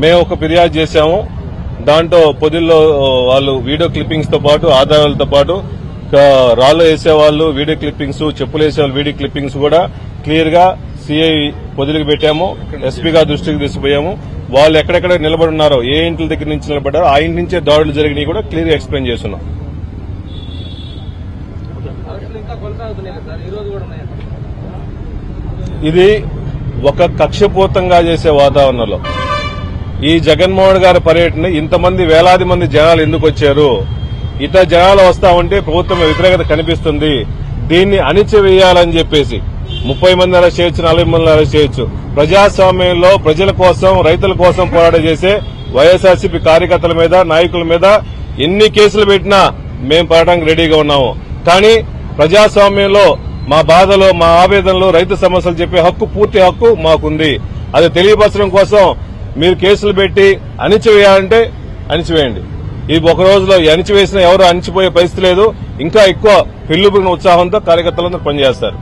మేము ఒక ఫిర్యాదు చేశాము. దాంట్లో పొదిల్లో వాళ్ళు వీడియో క్లిప్పింగ్స్ తో పాటు ఆధారాలతో పాటు రాళ్లు వేసేవాళ్ళు వీడియో క్లిప్పింగ్స్, చెప్పులు వేసేవాళ్ళు వీడియో క్లిప్పింగ్స్ కూడా క్లియర్ గా సిఐ పొదిలికి పెట్టాము. ఎస్పీ గారి దృష్టికి తీసుకుపోయాము. వాళ్ళు ఎక్కడెక్కడ నిలబడి ఉన్నారో, ఏ ఇంటి దగ్గర నుంచి నిలబడ్డారో ఆ ఇంటి నుంచే దాడులు జరిగినాయి కూడా క్లియర్ గా ఎక్స్ప్లెయిన్ చేస్తున్నాం. ఇది ఒక కక్షపూతంగా చేసే వాతావరణంలో ఈ జగన్మోహన్ గారి పర్యటన ఇంతమంది వేలాది మంది జనాలు ఎందుకు వచ్చారు? ఇతర జనాలు వస్తా ఉంటే ప్రభుత్వం వ్యతిరేకత కనిపిస్తుంది. దీన్ని అణిచివేయాలని చెప్పేసి 30 మంది అరెస్ట్ చేయొచ్చు, 40 మంది అరెస్ట్ చేయొచ్చు. ప్రజాస్వామ్యంలో ప్రజల కోసం, రైతుల కోసం పోరాటం చేసే వైఎస్ఆర్సీపీ కార్యకర్తల మీద, నాయకుల మీద ఎన్ని కేసులు పెట్టినా మేం పోరాటానికి రెడీగా ఉన్నాము. కానీ ప్రజాస్వామ్యంలో మా బాధలు, మా ఆవేదనలు, రైతు సమస్యలు చెప్పే హక్కు, పూర్తి హక్కు మాకుంది. అది తెలియపరచడం కోసం మీరు కేసులు పెట్టి అణిచివేయాలంటే అణిచివేయండి. ఈ ఒక రోజులో అణిచివేసినా ఎవరు అణిచిపోయే పరిస్థితి లేదు. ఇంకా ఎక్కువ పెళ్లిబడిన ఉత్సాహంతో కార్యకర్తలందరూ పనిచేస్తారు.